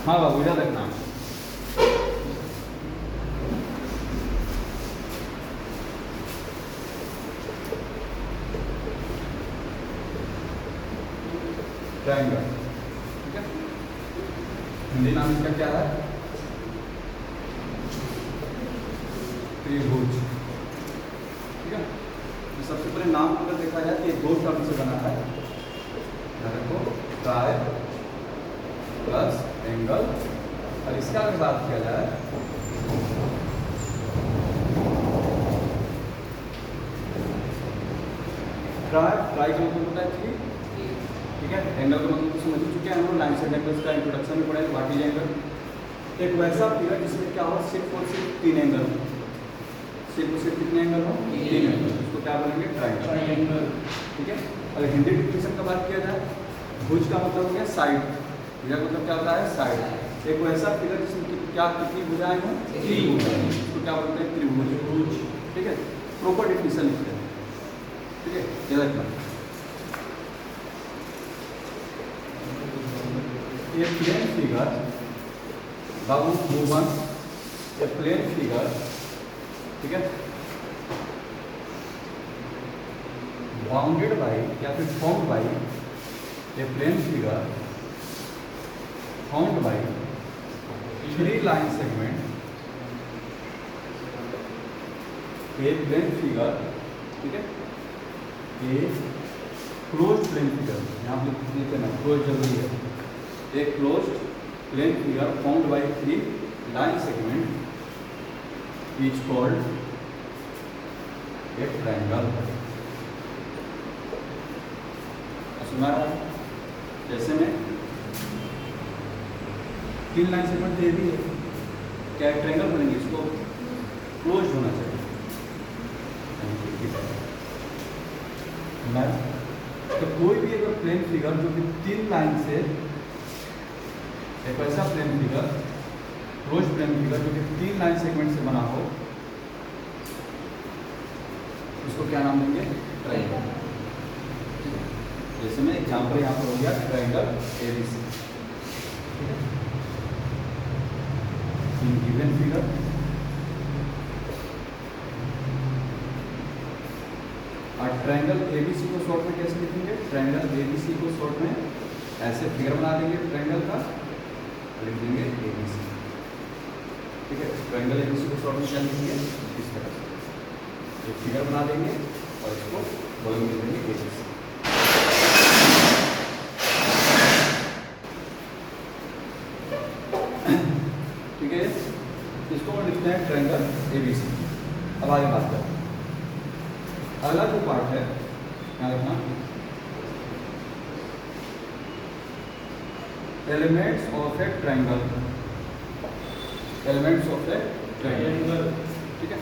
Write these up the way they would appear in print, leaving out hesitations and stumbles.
हाँ बाबू इधर रखना। ट्रायंगल, ठीक है। हिंदी नाम इसका क्या है? त्रिभुज, ठीक है। तो सबसे पहले नाम अगर देखा जाए तो ये दो टर्म से बना है। देखो ट्राई प्लस एंगल, और इसका अगर बात किया जाए ट्राई का मतलब होता है थ्री, ठीक है। एंगल का मतलब समझ चुके हैं हम लोग, लाइन साइड एंगल्स का इंट्रोडक्शन में पढ़ा है व्हाट इज एंगल। एक वैसा फिगर जिसमें क्या हो सिर्फ और सिर्फ तीन एंगल हो, सिर्फ और सिर्फ कितने एंगल हो? तीन एंगल, उसको क्या बोलेंगे? ट्रायंगल, ठीक है। अगर हिंदी डिफिनेशन का बात किया जाए, भुज का मतलब हो गया साइड, भुजा का मतलब क्या होता है? साइड। एक वैसा फिगर जिसमें क्या कितनी भुजाएं हों? तीन भुजाएं, उसको क्या बोलते हैं? त्रिभुज, ठीक है। प्रॉपर डिफिनेशन लिखते हैं, ठीक है। ये रखना, ये प्लेन फिगर बाबू मूवन, ये प्लेन फिगर, ठीक है, बाउंडेड बाई या फिर फॉर्म्ड बाई, ये plane figure formed by three line segment, a plane figure, ठीक है, ए क्लोज प्लेन फिगर, यहाँ पे लिख लेना क्लोज जरूरी है। एक close plane figure formed by three line segment is called a triangle. सुना रहा है? जैसे में तीन लाइन सेगमेंट दे दी है, क्या एक ट्रायंगल बनेंगे? इसको क्लोज होना चाहिए, तो कोई भी अगर प्लेन फिगर जो कि तीन लाइन से, एक ऐसा plane figure close plane figure जो कि तीन लाइन सेगमेंट से बना हो, इसको क्या नाम देंगे? ट्रायंगल। जैसे में एग्जाम्पल यहाँ पर हो गया ट्रायंगल एबीसी, ठीक है। इन गिवन फिगर और ट्रायंगल एबीसी को शॉर्ट में कैसे लिखेंगे? ट्रायंगल एबीसी को शॉर्ट में ऐसे फिगर बना देंगे ट्रायंगल का, लिख देंगे एबीसी, ठीक है। ट्रायंगल एबीसी को शॉर्ट में क्या लिखेंगे? इस तरह से एक फिगर बना देंगे और इसको बोलेंगे देंगे एबीसी। ठीक है, इसको हम लिखते हैं ट्रायंगल एबीसी। अब आगे बात करते हैं, अगला जो पार्ट है यहाँ रखना, elements of a triangle, elements of a triangle, ठीक है।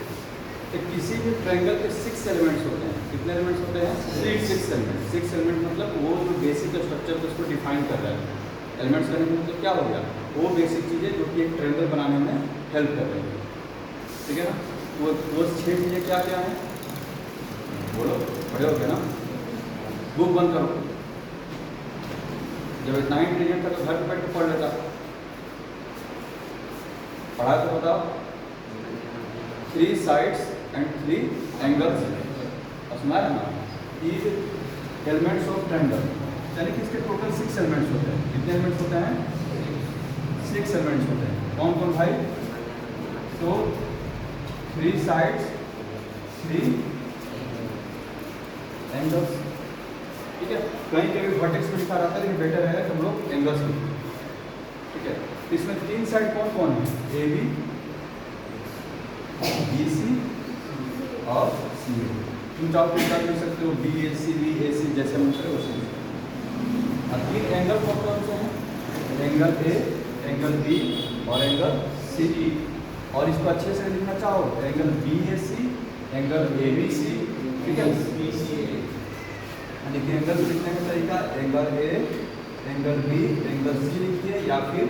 तो किसी भी ट्रायंगल के 6 एलिमेंट्स होते हैं। कितने एलिमेंट्स होते हैं? 6 एलिमेंट। 6 एलिमेंट मतलब वो जो बेसिक स्ट्रक्चर को उसको डिफाइन कर रहा है। एलिमेंट्स का मतलब क्या हो गया? वो बेसिक चीज़ें जो कि एक ट्रायंगल बनाने में हेल्प कर रही है, ठीक है ना। वो 6 चीज़ें क्या क्या हैं? बोलो, बड़े हो गए ना, बुक बंद करो। जब इतना इंटेलिजेंट था तो घर पे बैठ के पढ़ लेता, पढ़ा तो बताओ। 3 sides and 3 angles, सुना है ना? इज एलिमेंट्स ऑफ ट्रायंगल, यानी कि इसके टोटल 6 एलिमेंट्स होते हैं। कितने एलिमेंट्स होते हैं? 6 एलिमेंट्स होते हैं। कौन कौन भाई? तो 3 sides 3 एंगल्स, ठीक है। कहीं कहीं वर्टेक्स में लिखा रहता है, लेकिन बेटर है तुम लोग एंगल्स में, ठीक है। इसमें 3 साइड कौन कौन है? ए बी, बी सी और सी ए। तुम चाहो तो क्या लिख सकते हो? B A C, B A सी, जैसे हम करें वैसे। और 3 एंगल कौन कौन से हैं? एंगल ए, एंगल बी और एंगल सी ई। और इसको अच्छे से लिखना चाहो, angle B A C, angle A B C, ठीक है। बी सी ए, देखिए एंगल को लिखने का तरीका, angle A, angle B, angle C लिखिए, या फिर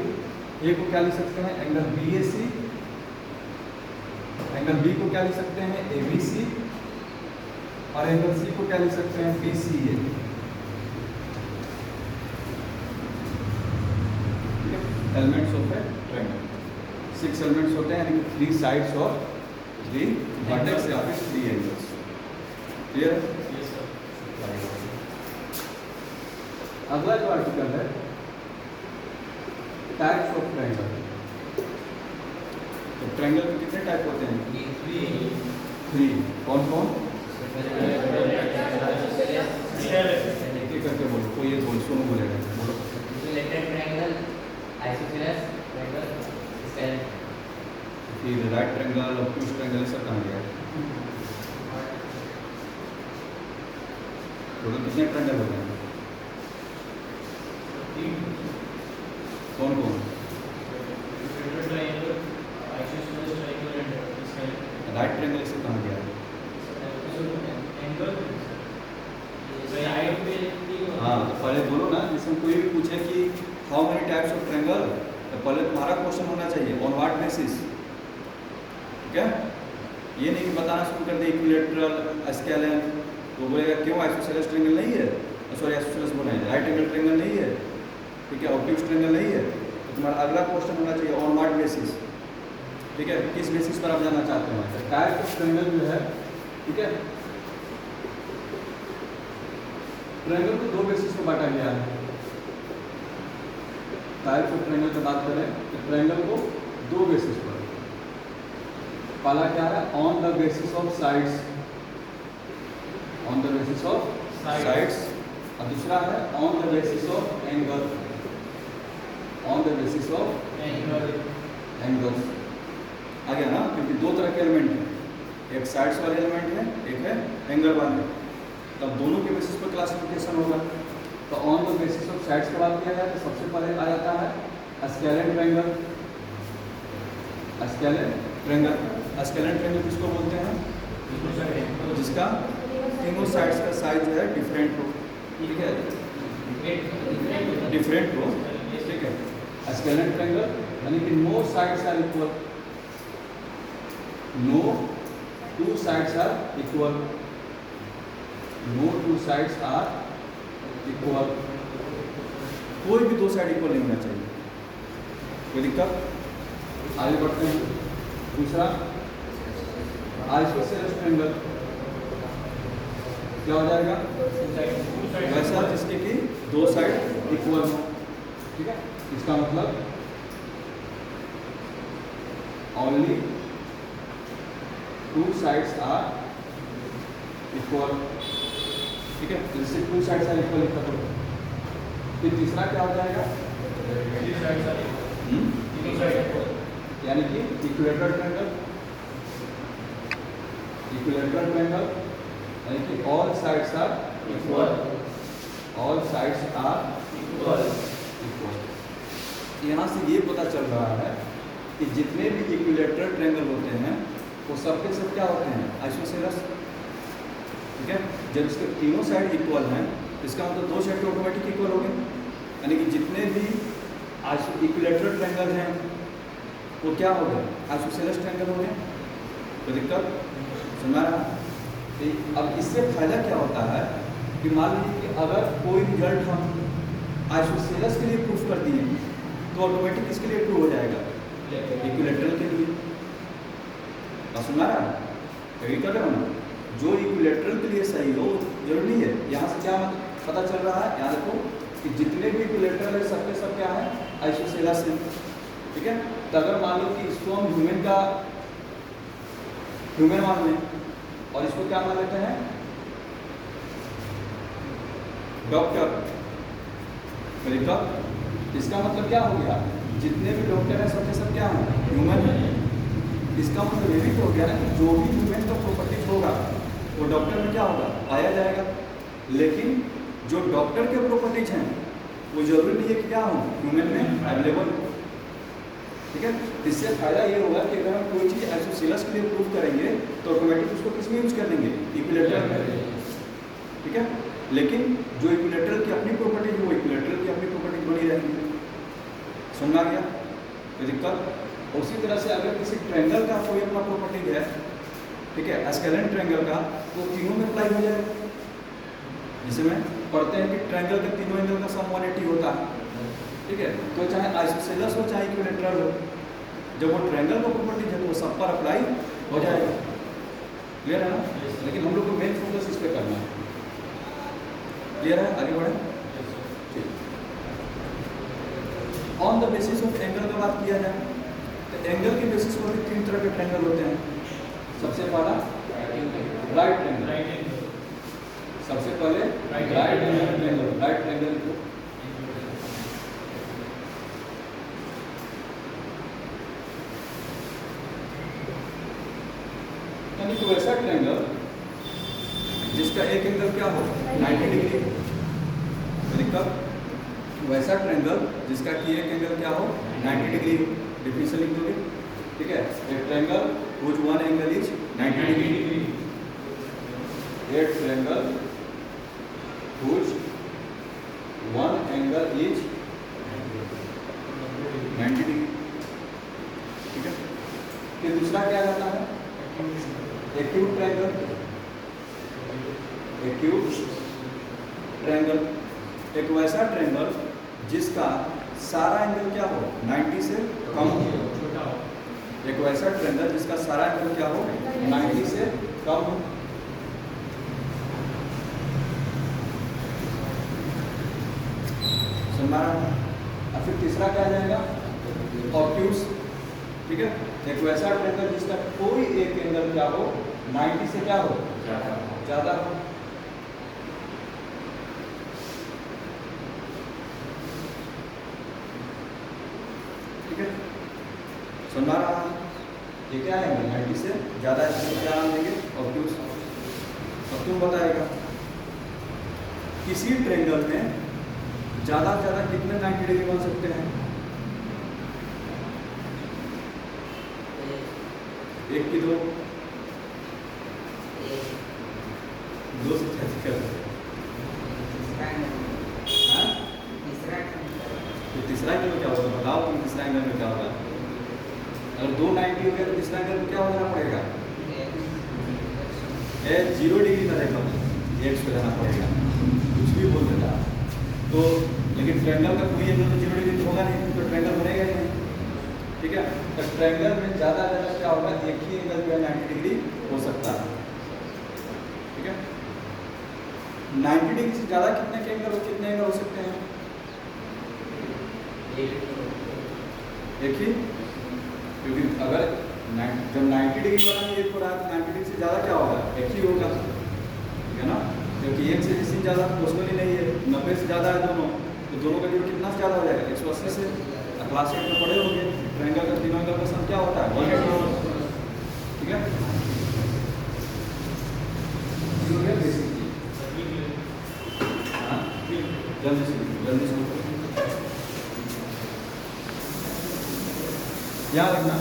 ए को क्या लिख सकते हैं? Angle B A C, angle B को क्या लिख सकते हैं? ए बी सी, और एंगल सी को क्या लिख सकते हैं? B C A. Elements of a triangle. 6 elements होते हैं, यानी कि 3 साइड्स और 3 वर्टेक्स या फिर 3 एंगल्स। क्लियर? अगला जो आर्टिकल है टाइप्स ऑफ ट्रायंगल। तो ट्रायंगल के कितने टाइप होते हैं? 3। कौन कौन? एक करके बोलो, कोई एक बोल, सोनू बोलेगा, बोलो। फिर राइट ट्रायंगल, ऑब्ट्यूज ट्रायंगल, सब कहाँ गया? टोटल कितने ट्रायंगल होते हैं? कौन कौन? राइट ट्रायंगल से कहाँ गया? हाँ, तो पहले बोलो ना, जिसमें कोई भी पूछे कि how many types of triangle, तो पहले तुम्हारा क्वेश्चन होना चाहिए ऑन व्हाट बेसिस। ठीक है? ये नहीं कि बताना शुरू कर दे इक्विलैटरल, स्केलन, तो बोलेगा क्यों आइसोसेलेस ट्रायंगल नहीं है, सॉरी आइसोसेलेस बोल रहे हैं, राइट एंगल ट्रायंगल नहीं है, ठीक है, ऑब्ट्यूज ट्रायंगल नहीं है। तो तुम्हारा अगला क्वेश्चन होना चाहिए ऑन व्हाट बेसिस। ठीक है, किस बेसिस पर आप जाना चाहते हो? टाइप ऑफ ट्रायंगल जो है, ठीक है, ट्रायंगल को 2 बेसिस पर बांटा गया है। टाइप ऑफ ट्रायंगल की बात करें तो ट्रायंगल को 2 बेसिस पर। पहला क्या है? On the basis of sides, on the basis of sides, और दूसरा है on the basis of angle, on the basis of angles. आ गया ना? क्योंकि 2 तरह के एलिमेंट हैं, एक साइड्स वाले एलिमेंट है, एक है एंगल वाले। तब दोनों के बेसिस पर क्लासिफिकेशन होगा। तो on the basis of sides की बात किया जाए तो सबसे पहले आ जाता है scalene triangle. Scalene triangle, scalene triangle किसको बोलते हैं? जिसका तीनों साइड्स का साइज जो है डिफरेंट हो। ठीक है, डिफरेंट हो। ठीक है, स्केलेन ट्रायंगल यानी कि no sides are equal, no 2 sides are equal, no 2 sides are equal. कोई भी 2 साइड इक्वल नहीं होना चाहिए। कोई दिक्कत? आगे बढ़ते हैं। दूसरा आइसोसेलेस ट्रायंगल क्या हो जाएगा? वैसा जिसके कि 2 साइड इक्वल हो। ठीक है, इसका मतलब ओनली 2 साइड्स आर इक्वल। ठीक है, जैसे 2 साइड्स आर इक्वल लिखा तो। फिर तीसरा क्या हो जाएगा? यानी कि इक्विलैटरल ट्रायंगल, इक्विलैटरल ट्रायंगल यानी कि all sides are equal, all sides are equal. यहाँ से ये पता चल रहा है कि जितने भी इक्विलैटरल ट्रायंगल होते हैं वो सबके सब क्या होते हैं? आइसोसेलेस। ठीक है, जब इसके तीनों साइड इक्वल हैं इसका मतलब 2 साइड ऑटोमेटिक इक्वल हो गए, यानी कि जितने भी इक्विलैटरल ट्रायंगल हैं वो क्या हो गए? आइसोसेलेस ट्रायंगल हो गए। तो दिक्कत सुना रहा। अब इससे फायदा क्या होता है कि मान लीजिए कि अगर कोई रिजल्ट हम आइसोसेलेस के लिए प्रूफ कर दिए तो ऑटोमेटिक इसके लिए ट्रू हो जाएगा, इक्विलैटरल के लिए। और सुना रहा, यही कर रहे हो ना, जो इक्विलैटरल के लिए सही हो जरूरी है। यहाँ से क्या पता चल रहा है? यहाँ देखो कि जितने भी इक्विलैटरल है सबके सब क्या है? आइसोसेलेस है। ठीक है, तो अगर मान लो कि इसको हम ह्यूमन मान लें और इसको क्या मान लेते हैं? डॉक्टर। इसका मतलब क्या हो गया? जितने भी डॉक्टर हैं सबके सब क्या हैं? ह्यूमन है। इसका मतलब ये भी तो हो गया ना कि जो भी ह्यूमन का प्रॉपर्टीज होगा वो डॉक्टर में क्या होगा? पाया जाएगा। लेकिन जो डॉक्टर के प्रॉपर्टीज हैं वो जरूरी नहीं है कि क्या हो? ह्यूमन में अवेलेबल हो। ठीक है, इससे फायदा ये होगा कि अगर हम कोई चीज़ आइसोसेलेस के लिए प्रूव करेंगे तो ऑटोमेटिक उसको किस में यूज कर लेंगे? इक्विलैटरल में। ठीक है, लेकिन जो इक्विलैटरल की अपनी प्रॉपर्टीज है वो इक्विलैटरल की अपनी प्रॉपर्टीज बनी रहेंगी। समझा गया? कोई दिक्कत? उसी तरह से अगर किसी ट्रायंगल का कोई अपना प्रॉपर्टी है, ठीक है, स्केलेन ट्रायंगल का, वो तीनों में अप्लाई हो जाएगा। जिसमें पढ़ते हैं कि ट्रायंगल के तीनों एंगल का सम 180 होता है। ठीक है, तो चाहे आइसोसेलेस हो चाहे इक्विलेटरल हो, जब वो ट्रायंगल का प्रॉपर्टीज है तो वो सब पर अप्लाई हो जाएगा। क्लियर है ना? लेकिन हम लोग को मेन फोकस इस पे करना है। क्लियर है? आगे बढ़े। On the basis of angle का बात किया जाए तो एंगल के बेसिस पर भी 3 तरह के ट्रायंगल होते हैं। सबसे पहला राइट ट्रायंगल, सबसे पहले राइट ट्रायंगल, राइट ट्रायंगल को यानी तो ऐसा ट्रायंगल जिसका एक एंगल क्या हो 90 डिग्री, यानी कब वैसा ट्रायंगल जिसका कि एक एंगल क्या हो 90 डिग्री। डिफिनेशन लिख दोगे, ठीक है। एक triangle whose one angle is 90 degree, a triangle whose one angle is 90 degree, ठीक है। फिर दूसरा क्या करना है, एक्यूट ट्रायंगल, एक्यूट ट्रायंगल एक वैसा ट्रायंगल जिसका सारा एंगल क्या हो 90 से कम हो, एक वैसा ट्रायंगल जिसका सारा एंगल क्या हो 90 से कम हो। और फिर तीसरा क्या आ जाएगा ऑब्ट्यूज, ठीक है। एक वैसा ट्रायंगल जिसका कोई एक एंगल क्या हो 90 से क्या हो ज्यादा हो। ठीक है, सुना रहा ये क्या है 90 से ज़्यादा, इसमें क्या नाम देंगे ऑब्ट्यूज। अब तुम बताएगा किसी ट्रायंगल में ज़्यादा से ज़्यादा कितने 90 डिग्री बन सकते हैं, एक की दो से कैसे कर तीसरा एंगल क्या होगा बताओ तुम, तीसरा एंगल में क्या होगा। अगर 2 90 हो गया तो तीसरा एंगल में क्या हो जाना पड़ेगा 0 डिग्री का देखा एक्स पे जाना पड़ेगा, कुछ भी बोल देता तो। लेकिन ट्रायंगल का कोई एंगल तो 0 डिग्री होगा नहीं, तो ट्रायंगल बनेगा ही नहीं, ठीक है। तो ट्रायंगल में ज़्यादा ज़्यादा क्या होगा एक ही एंगल जो है 90 डिग्री हो सकता है, ठीक है। 90 डिग्री से ज़्यादा कितने एंगल हो सकते हैं, एक ही, क्योंकि अगर जब 90 डिग्री वाला एक हो रहा है तो 90 डिग्री से ज़्यादा क्या होगा एक ही होगा, ठीक है ना। क्योंकि एक से जिससे ज़्यादा पॉसिबल ही नहीं है, 90 से ज़्यादा है दोनों, तो दोनों का जो कितना ज़्यादा हो जाएगा 180 से। क्लास 8 में पढ़े होंगे ट्रायंगल का तीनों एंगल का सम क्या होता है 180, ठीक है। जल्दी से याद रखना,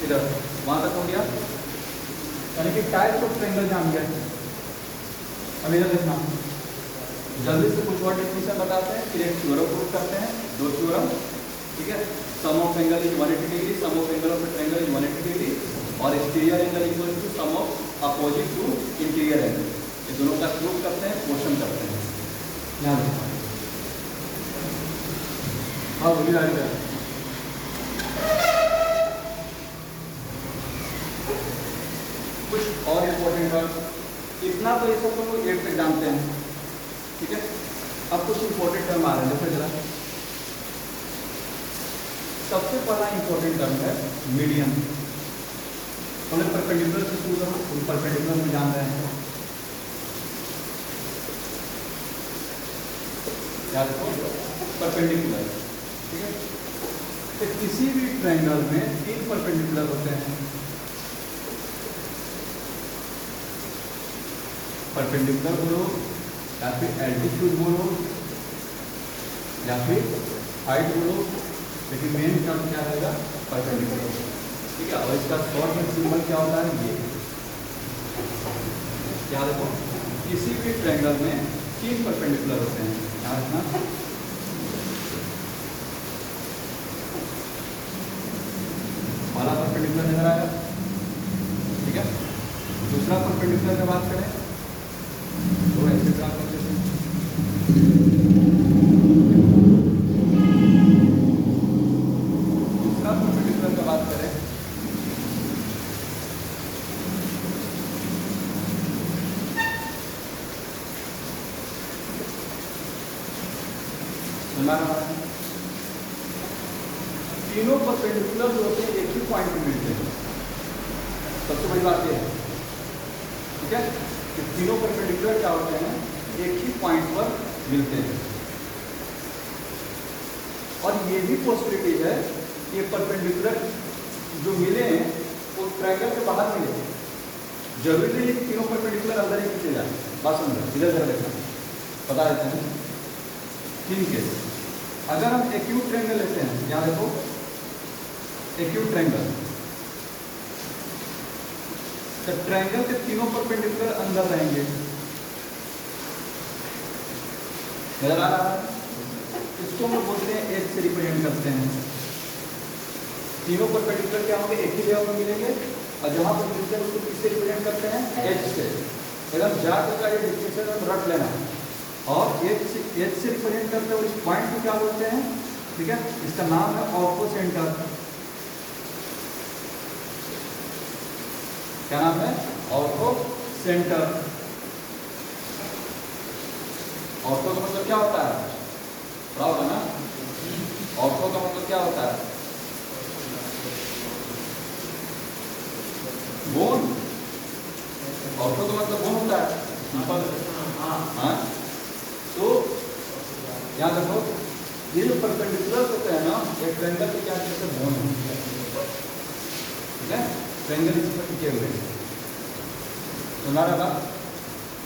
इधर वहां तक हो गया, यानी कि टाइप्स ऑफ ट्रायंगल जान गए। अब इधर देखना, जल्दी से कुछ और डेफिनेशन बताते हैं, फिर एक थ्योरम प्रूव करते हैं, 2 थ्योरम, ठीक है। Sum of angle is 180 degree, sum of angle of a triangle is 180 degree, और exterior angle equal to sum of opposite to interior angle. ये दोनों का प्रूव करते हैं, क्वेश्चन करते हैं। ध्यान रखना, हाँ वो भी आ गया। कुछ और इम्पोर्टेंट वर्ड, इतना तो ये सब तो लोग 8 तक जानते हैं, ठीक है। अब कुछ इम्पोर्टेंट टर्म आ रहे हैं, देखो जरा। सबसे पहला इम्पोर्टेंट टर्म है मीडियन। हमने परपेंडिकुलर से शुरू करा, परपेंडिकुलर में जान रहे हैं, याद रखो परपेंडिकुलर, ठीक है। तो किसी भी ट्रायंगल में 3 परपेंडिकुलर होते हैं, परपेंडिकुलर बोलो या फिर एल्टीट्यूड बोलो या फिर हाइट बोलो, लेकिन मेन टर्म क्या रहेगा परपेंडिकुलर, ठीक है। और इसका शॉर्ट में सिंबल क्या होता है ये, क्या देखो किसी भी ट्रायंगल में 3 परपेंडिकुलर होते हैं, याद रखना। पहला परपेंडिकुलर नजर आया, ठीक है। दूसरा परपेंडिकुलर की बात करें तो ऐसे ग्राफ करते हैं, सुना रहा है, तीनों परपेंडिकुलर जो होते हैं एक ही पॉइंट पे मिलते हैं। सबसे बड़ी बात यह है, ठीक है, कि तीनों परपेंडिकुलर क्या होते हैं, एक ही पॉइंट पर मिलते हैं। और ये भी पॉसिबिलिटी है कि ये परपेंडिकुलर जो मिले हैं वो ट्रायंगल के बाहर मिले हैं। जरूरी नहीं है कि तीनों परपेंडिकुलर अंदर ही खींचे जाए। बात समझो, इधर इधर देखना, बता देते हैं। तीन केस, अगर हम एक्यूट ट्रायंगल लेते हैं, यहाँ देखो एक्यूट ट्रायंगल, तो ट्रायंगल के तीनों परपेंडिकुलर अंदर रहेंगे, नजर आ रहा है। इसको हम बोलते हैं एच से रिप्रेजेंट करते हैं। तीनों परपेंडिकुलर क्या होंगे, एक ही जगह पर मिलेंगे, और जहां पर मिलते हैं उसको किससे रिप्रेजेंट करते हैं, एच से। एकदम जाकर का ये डिफिनेशन रट लेना, और एच से रिप्रेजेंट करते हैं इस पॉइंट को क्या बोलते हैं, ठीक है, इसका नाम है ऑर्थो सेंटर। क्या नाम है, ऑर्थो सेंटर। ऑर्थो का मतलब क्या होता है, पता होगा ना, ऑर्थो का मतलब क्या होता है, बोन। ऑर्थो का मतलब बोन होता है, हाँ। तो यहाँ देखो, ये जो परपेंडिकुलर होते हैं ना, एक ट्रायंगल के क्या कहते हैं, बोन होते हैं, ठीक है, ट्रायंगल इस पर टिके हुए हैं। सुना रहा था,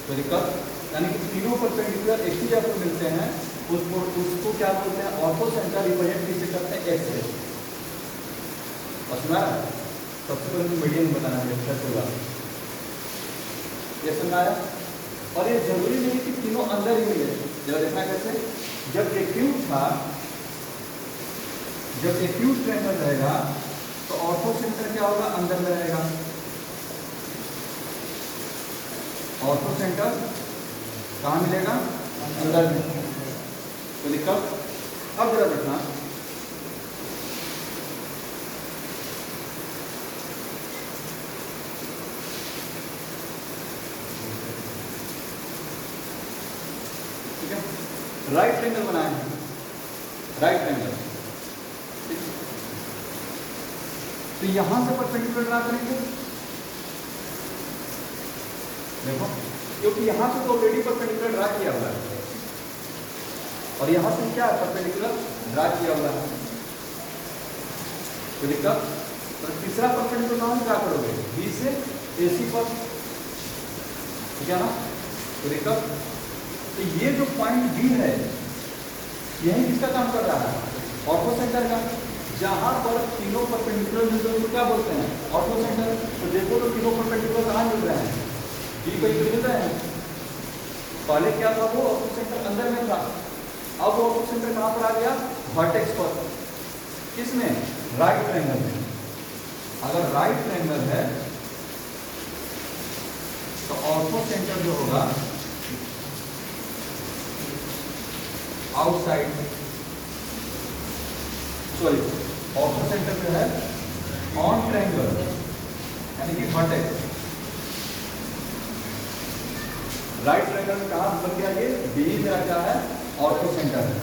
तो दिक्कत, यानी कि तीनों परपेंडिकुलर एक ही जगह पर मिलते हैं, उसको क्या बोलते हैं, ऑर्थो सेंटर। रिप्रेजेंट किसे करते हैं, एच से। और सुना रहा है, सबसे पहले मीडियम बताना है, कोई बात ये सुना है। और ये जरूरी नहीं कि तीनों अंदर ही मिले, जब देखना कैसे, जब एक्यूट था, जब एक्यूट ट्रायंगल रहेगा तो ऑर्थो सेंटर क्या होगा, अंदर में रहेगा। ऑर्थो सेंटर कहाँ मिलेगा, अंदर में, तो दिक्कत। अब जरा देखना, ठीक है, राइट ट्रायंगल बनाए हैं, राइट ट्रायंगल, तो यहां से परपेंडिकुलर ड्रा करेंगे, देखो, क्योंकि यहां से तो ऑलरेडी परपेंडिकुलर ड्रा किया हुआ है, और यहां से क्या परपेंडिकुलर ड्रा किया हुआ है, तो दिक्कत। तो तीसरा परपेंडिकुलर कहां से ड्रा करोगे, बी से एसी पर, ठीक है ना, तो दिक्कत। तो ये जो पॉइंट बी है, यही किसका काम कर रहा है, ऑर्थो सेंटर का। जहां पर तीनों परपेंडिकुलर मिलते हैं उसको क्या बोलते हैं, ऑर्थो सेंटर। तो देखो तो तीनों परपेंडिकुलर कहां मिल रहे हैं, बी पर मिल रहे हैं। पहले क्या था, वो ऑर्थो सेंटर अंदर में था, अब वो ऑर्थो सेंटर कहां पर आ गया, वर्टेक्स पर। किसमें, राइट ट्रायंगल में। अगर राइट ट्रायंगल है तो ऑर्थो सेंटर जो होगा आउटसाइड, सॉरी, ऑर्थो सेंटर जो है ऑन ट्रायंगल, यानी कि वर्टेक्स। राइट ट्रायंगल में कहा बन गया, ये बी मेरा क्या है, ऑर्थो सेंटर है।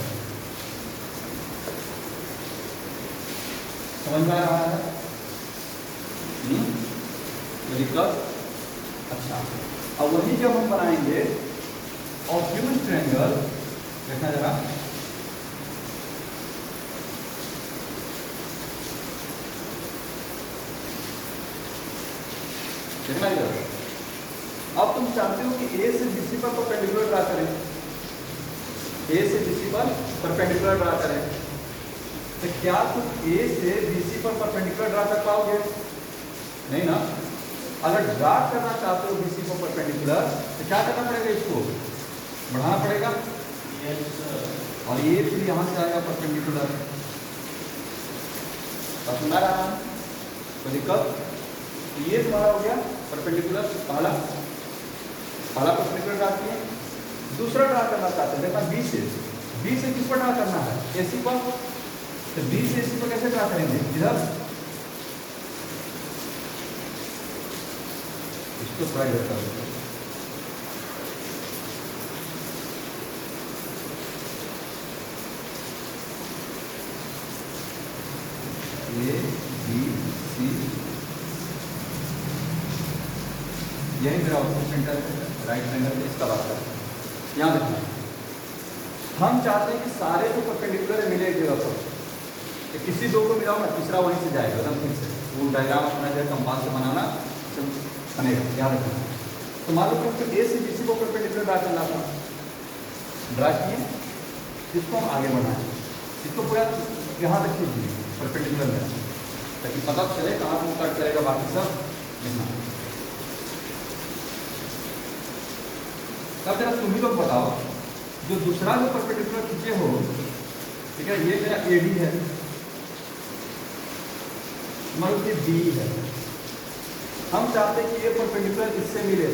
समझ में आ रहा है, दिक्कत। अच्छा, अब वही जब हम बनाएंगे ऑब्ट्यूज ट्रायंगल, देखना जरा, देखना इधर। अब तुम चाहते हो कि ए से बीसी पर परपेंडिकुलर ड्रा करें, ए से बीसी पर परपेंडिकुलर ड्रा करें, तो क्या तुम ए से बीसी पर परपेंडिकुलर ड्रा कर पाओगे, नहीं ना। अगर ड्रा करना चाहते हो बीसी पर परपेंडिकुलर, तो क्या करना पड़ेगा, इसको बढ़ाना पड़ेगा, और ये फिर यहां से आएगा परपेंडिकुलर। सुना रहा है, तो दिक्कत। ये तुम्हारा हो गया परपेंडिकुलर, पहला परपेंडिकुलर ड्रा किया। दूसरा ड्रा करना चाहते हैं, देखना बी से किस पर ड्रा करना है, एसी पर। तो बी से एसी पर कैसे ड्रा करेंगे, इधर, इसको ट्राई करता हूं। ए बी सी, यही मेरा आउटपुट सेंटर है, राइट ट्रायंगल में इसका बात करें। यहाँ देखना, हम चाहते हैं कि सारे जो परपेंडिकुलर है मिले एक जगह पर, किसी दो को मिलाओ ना, तीसरा वहीं से जाएगा एकदम ठीक से। वो डायग्राम अपना जो है कंपास से बनाना बनेगा, याद रखना। तो मान लो कि ए से बी सी को परपेंडिकुलर ड्रा करना था, ड्रा किए, इसको हम आगे बढ़ाएं, इसको पूरा यहाँ तक खींचिए परपेंडिकुलर में, ताकि पता चले कहाँ से कट करेगा, बाकी सब लिखना। तब जरा तुम ही लोग बताओ, जो दूसरा जो परपेंडिकुलर खींचे हो, ठीक है, ये मेरा ए डी है, मान लो कि बी है, हम चाहते हैं कि ये परपेंडिकुलर इससे मिले,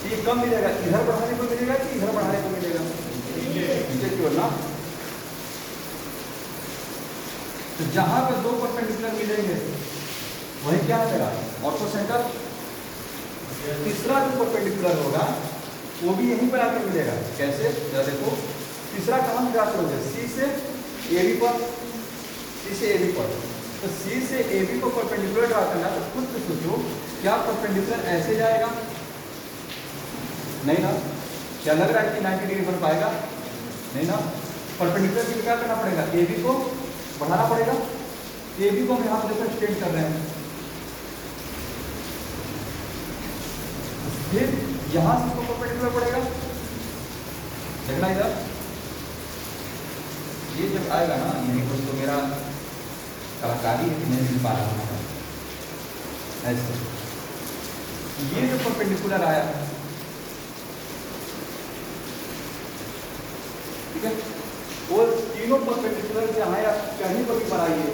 ये कब मिलेगा, इधर बढ़ाने को मिलेगा कि इधर बढ़ाने को मिलेगा, नीचे की ओर ना। तो जहां पर दो परपेंडिकुलर मिलेंगे वही क्या होगा, ऑर्थो सेंटर। तीसरा जो परपेंडिकुलर होगा वो भी यहीं पर आके मिलेगा, कैसे, जरा देखो, तीसरा कहाँ ड्रा करोगे, सी से ए बी पर, सी से ए बी पर। तो सी से ए बी को परपेंडिकुलर ड्रा करना, तो खुद से सोचो, क्या परपेंडिकुलर ऐसे जाएगा, नहीं ना। क्या लग रहा है कि 90 डिग्री बन पाएगा, नहीं ना। परपेंडिकुलर के लिए क्या करना पड़ेगा, ए बी को बढ़ाना पड़ेगा। ए बी को हम यहाँ पर देखो एक्सटेंड कर रहे हैं, फिर यहाँ से इसको परपेंडिकुलर पड़ेगा, देखना इधर, ये जब आएगा ना, यहीं पर तो मेरा कलाकारी नहीं मिल पा रहा है ऐसे। ये जो परपेंडिकुलर आया, ठीक है, वो तीनों परपेंडिकुलर जहाँ या कहीं पर भी बनाइए,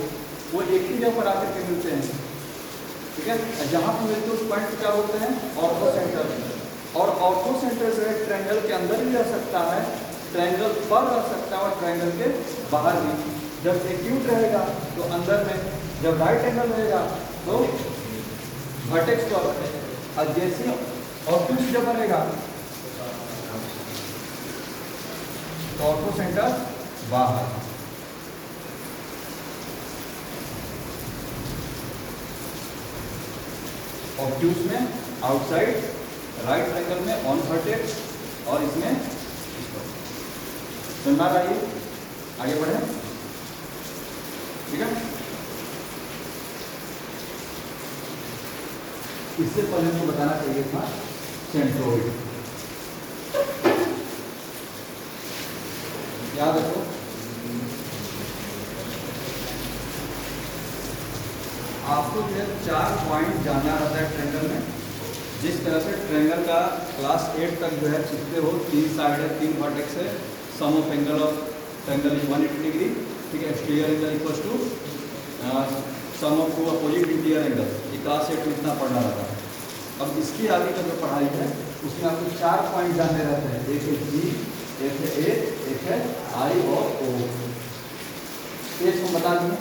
वो एक ही जगह पर आकर के मिलते हैं, ठीक है। जहाँ पर मिलते हैं उस पॉइंट क्या बोलते हैं, ऑर्थो सेंटर। और ऑर्थो सेंटर जो है ट्रायंगल के अंदर भी रह सकता है, ट्रायंगल पर रह सकता है, और ट्रायंगल के बाहर भी। जब एक्यूट रहेगा तो अंदर में, जब राइट एंगल रहेगा तो वर्टेक्स पर, और जैसे ऑब्टूस जब बनेगा तो ऑर्थो सेंटर बाहर। ऑब्ट्यूस में आउटसाइड, राइट ट्रायंगल में ऑन वर्टेक्स, और इसमें इस पर। सुनना चाहिए, आगे बढ़े, ठीक है। इससे पहले मुझे बताना चाहिए था सेंट्रोइड, याद रखो। आपको जो है 4 पॉइंट जानना रहता है ट्रायंगल में। जिस तरह से ट्रायंगल का क्लास 8 तक जो है सीखते हो, 3 साइड है, 3 वर्टेक्स है, sum of angle of triangle is 180 degree, ठीक है। Exterior angle equals to sum of 2 opposite interior angle, ये क्लास 8 में इतना पढ़ना रहता है। अब इसकी आगे का जो पढ़ाई है उसमें आपको 4 पॉइंट जानने रहते हैं, एक है जी, एक है ए, एक है आई और ओ। ये हम बता दें,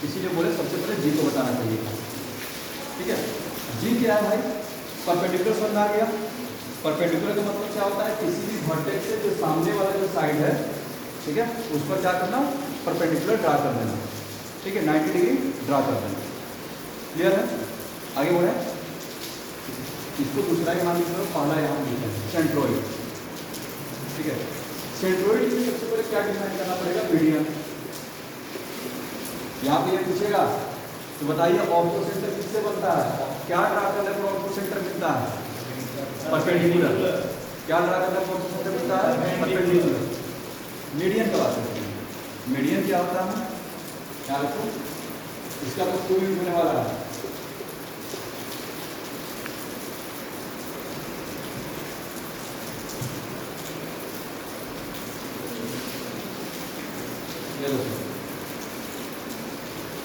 इसीलिए बोले सबसे पहले जी को बताना चाहिए था, ठीक है। जी क्या है भाई, परपेंडिकुलर समझ आ गया। परपेंडिकुलर का मतलब क्या होता है, किसी भी वर्टेक्स से जो सामने वाला जो साइड है, ठीक है, उस पर क्या करना, परपेंडिकुलर ड्रा कर देना, ठीक है, 90 डिग्री ड्रा कर देना। क्लियर है, आगे बढ़े। इसको दूसरा ही मान लीजिए, पहला यहाँ लिखा है सेंट्रोइड, ठीक है। सेंट्रोइड के लिए सबसे पहले क्या डिफाइन करना पड़ेगा, मीडियन। यहाँ पे ये पूछेगा तो बताइए ऑर्थो सेंटर किससे बनता है, क्या ड्रा करने पर ऑर्थो सेंटर मिलता है, परपेंडिकुलर। क्या ड्रा करने पर ऑर्थो सेंटर मिलता है, परपेंडिकुलर। मीडियन का बात करते हैं, मीडियन क्या होता है, क्या रखो, इसका तो 2 यूज होने वाला है।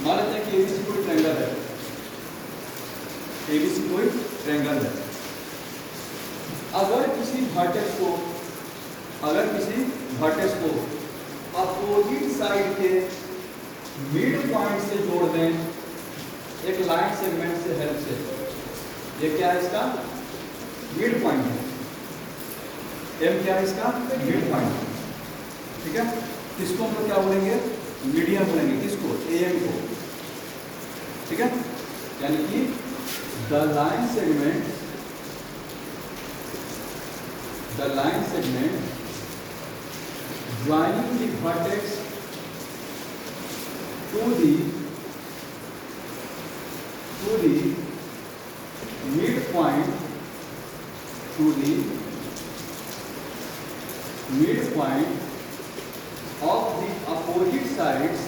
मान लेते हैं कि एबीसी कोई ट्रायंगल है, एबीसी कोई ट्रायंगल है। अगर किसी वर्टेक्स को अपोजिट साइड के मिड पॉइंट से जोड़ दें एक लाइन सेगमेंट से हेल्प से, ये क्या है, इसका मिड पॉइंट है। एम क्या है, इसका मिड पॉइंट, ठीक है। इसको हम लोग क्या बोलेंगे, मीडियन बोलेंगे किसको, AM को, ठीक है। यानी कि the line segment joining the vertex to the midpoint of the opposite sides.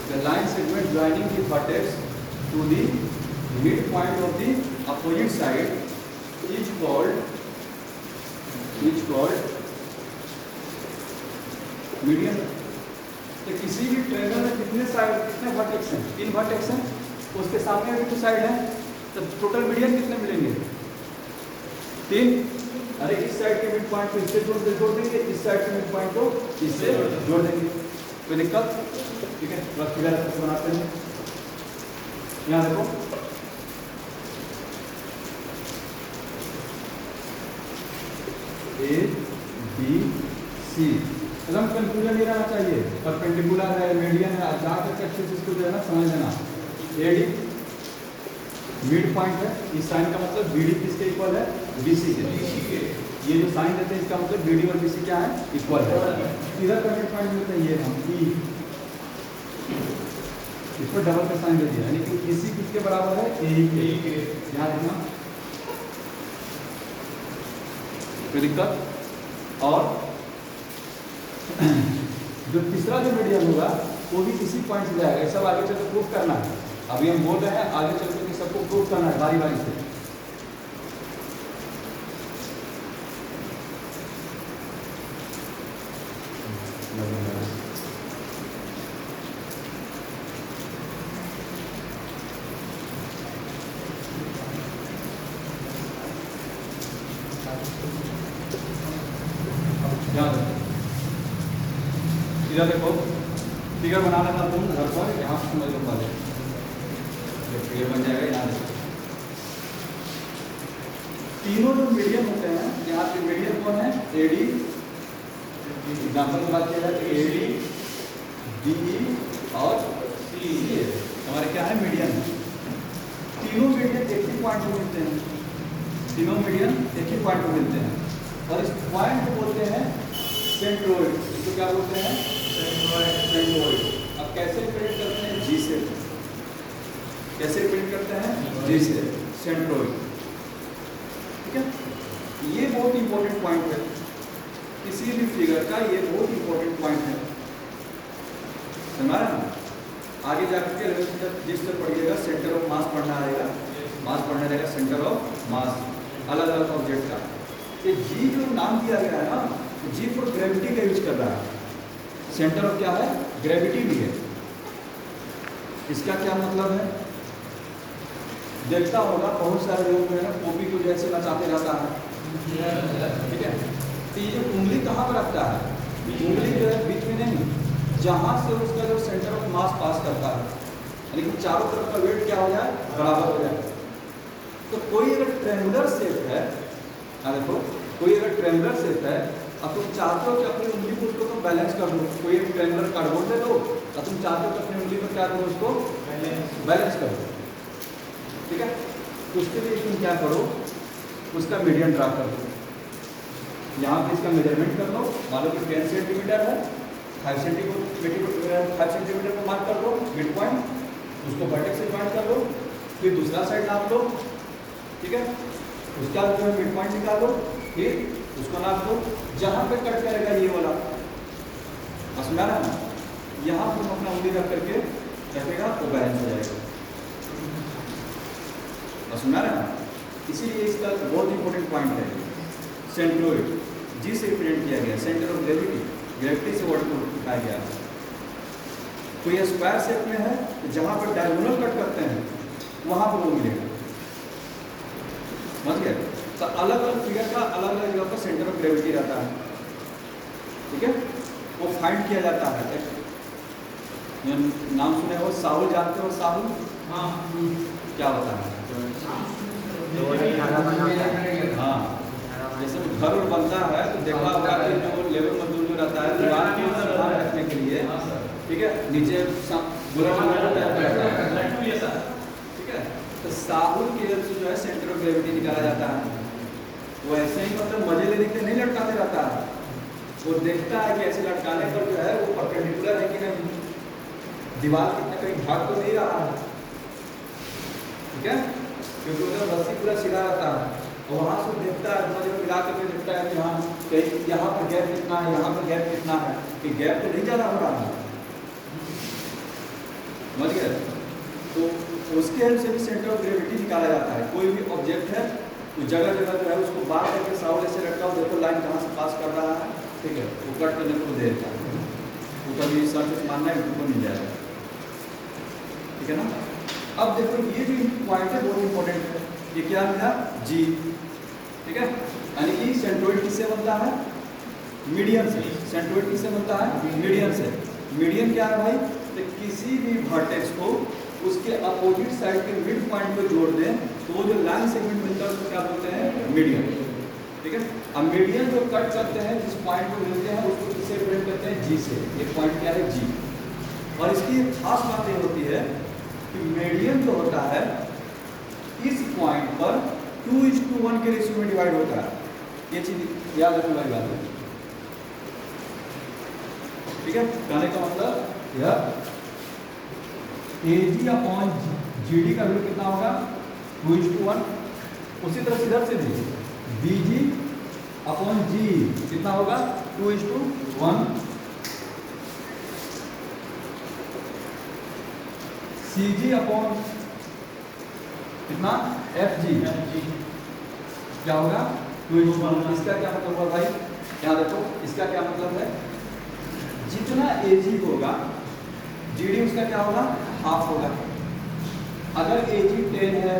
The line segment joining the vertex to the midpoint of the opposite side is called median. तो किसी भी ट्रायंगल में कितने वर्टेक्स हैं, 3 vertex हैं, उसके सामने भी 2 साइड हैं, तो टोटल मीडियन कितने मिलेंगे, 3। अरे इस साइड के मिड पॉइंट को इससे जोड़ देंगे, इस साइड के मिड पॉइंट को इससे जोड़ देंगे, कोई दिक्कत, ठीक है। बस फिगर कैसे बनाते हैं, यहाँ देखो ABC, एकदम कंफ्यूजन नहीं रहना चाहिए, परपेंडिकुलर है, मीडियन है, जहाँ तक अच्छे से इसको जो है ना समझ लेना। AD मिड पॉइंट है, इस साइन का मतलब BD किसके इक्वल है, BC के। ये जो साइन देते हैं इसका मतलब BD और BC क्या है, इक्वल है। इधर का मिड पॉइंट मिलता है ये हम E, इस पर डबल का साइन दे दिया, यानी कि BC किसके बराबर है, AE के। यहाँ देखना कोई दिक्कत। और जो तीसरा जो मीडियन होगा वो भी इसी पॉइंट से जाएगा, सब आगे चल के प्रूफ करना है। अभी हम बोल रहे हैं, आगे चल के सबको प्रूफ करना है बारी बारी से। इधर देखो फिगर बना लेना तुम घर पर, यहाँ से समझ लो पहले, जब फिगर बन जाएगा यहाँ से। तीनों जो मीडियम होते हैं, यहाँ पे मीडियम कौन है, AD, एग्जाम्पल की बात किया जाए तो AD, DE और CE हमारे क्या है, मीडियम। तीनों मीडियम एक ही पॉइंट पर मिलते हैं, तीनों मीडियम एक ही पॉइंट पर मिलते हैं, और इस पॉइंट को बोलते हैं सेंट्रोइड। इसको क्या बोलते हैं, सेंट्रोइड। अब कैसे रिप्रेजेंट करते हैं, G से। कैसे रिप्रेजेंट करते हैं, G से, सेंट्रोइड, ठीक है। ये बहुत इंपॉर्टेंट पॉइंट है किसी भी फिगर का, ये बहुत इंपॉर्टेंट पॉइंट है, समझ रहे हैं। आगे जाकर के जिस तरह पढ़िएगा सेंटर ऑफ मास पढ़ना आएगा, मास पढ़ना रहेगा, सेंटर ऑफ मास अलग अलग ऑब्जेक्ट का। ये G जो नाम दिया गया है ना, G फॉर ग्रेविटी का यूज कर रहा है। सेंटर ऑफ क्या है, ग्रेविटी भी है। इसका क्या मतलब है, देखता होगा बहुत सारे लोग जो है ना कॉपी को जैसे नचाते रहता है, ठीक है। तो ये जो उंगली कहाँ पर रखता है, उंगली जो है बीच में नहीं, जहाँ से उसका जो सेंटर ऑफ मास पास करता है, यानी कि चारों तरफ का वेट क्या हो जाए, बराबर हो जाए। तो कोई अगर ट्रेंगुलर शेप है, देखो कोई अगर ट्रेंगुलर शेप है, अब तुम चाहते हो कि अपनी उंगली को उसको तुम बैलेंस कर दो, कोई एक ट्रेंगुलर कार्डबोर्ड दे दो, और तुम चाहते हो कि अपनी उंगली पर क्या करो, उसको बैलेंस कर दो, ठीक है। तो उसके लिए तुम क्या करो, उसका मीडियन ड्रा कर दो। यहाँ पे इसका मेजरमेंट कर लो, मान लो कि 10 सेंटीमीटर है, 5 सेंटीमीटर को मार्क कर दो मिड पॉइंट, उसको वर्टेक्स से ज्वाइन कर लो, फिर दूसरा साइड नाप लो, ठीक है। उसका जो है मिड पॉइंट निकालो, फिर उसको नाप दो, जहाँ पे कट करेगा ये वाला, समझा ना, यहाँ तुम अपना उंगली रख करके रखेगा तो बैलेंस हो जाएगा, समझा ना। इसीलिए इसका बहुत इंपॉर्टेंट पॉइंट है सेंट्रोइड, G से रिप्रेजेंट किया गया, सेंटर ऑफ ग्रेविटी, ग्रेविटी से वर्ड को दिखाया गया। तो ये स्क्वायर शेप में है, तो जहाँ पर डायगोनल कट करते हैं वहाँ पर वो मिलेगा, समझ गए। तो अलग अलग फिगर का अलग अलग जगह पर सेंटर ऑफ ग्रेविटी रहता है, ठीक है। वो फाइंड किया जाता है, नाम सुने हो साहुल, जानते हो साहुल, हाँ, क्या होता है, हाँ, जैसे घर बनता है तो देखा होगा कि जो लेबर मजदूर जो रहता है दीवार के ऊपर रखने ठीक है, नीचे ठीक है। तो साबुन की हेल्प से जो है सेंटर ऑफ ग्रेविटी निकाला जाता है। वो ऐसे ही मतलब मजे लेने के लिए नहीं लटकाते रहता है, वो देखता है कि ऐसे लटकाने पर जो है वो परपेंडिकुलर है कि नहीं, दीवार कितना कहीं भाग तो नहीं रहा है, ठीक है, क्योंकि उधर रस्सी पूरा सीधा रहता है और वहाँ से देखता है, मजे में मिला करके देखता है कि हाँ कहीं यहाँ पर गैप कितना है, यहाँ पर गैप कितना है, कि गैप तो नहीं ज़्यादा हो रहा है, समझ गए। तो उसके हेल्प से भी सेंटर ऑफ ग्रेविटी निकाला जाता है। कोई भी ऑब्जेक्ट है तो जगह जगह जो है उसको बार करके साउल ऐसे लटकाओ, देखो लाइन कहाँ से पास कर रहा है, ठीक है, वो कट करने को दे देता है, तो कभी सर्च मानना है यूट्यूब पर मिल जाएगा, ठीक है ना। अब देखो ये जो पॉइंट है बहुत इंपॉर्टेंट है, ये क्या मिला जी, ठीक है, यानी कि सेंट्रोइड किससे बनता है, मीडियन से। सेंट्रोइड किससे बनता है, मीडियन से। मीडियन क्या है भाई, तो किसी भी वर्टेक्स को उसके अपोजिट साइड के मिड पॉइंट को जोड़ दें तो वो जो लाइन सेगमेंट मिलता है उसको क्या बोलते हैं, मीडियन, ठीक है। अब मीडियन जो कट करते हैं, जिस पॉइंट को मिलते हैं उसको किससे रिप्रेजेंट करते हैं, जी से। ये पॉइंट क्या है, जी। और इसकी खास बात ये होती है कि मीडियन जो होता है इस पॉइंट पर 2:1 के रेशियो में डिवाइड होता है, ये चीज याद रखने वाली बात है, ठीक है। कहने का मतलब यह AG अपॉन GD का वैल्यू कितना होगा, 2:1। उसी तरह इधर से भी BG अपॉन G कितना होगा, 2:1। CG अपॉन कितना, FG क्या होगा, 2:1। इसका क्या मतलब हुआ भाई, यहाँ देखो इसका क्या मतलब है, जितना AG होगा GD उसका क्या होगा, हाफ होगा। अगर AG 10 है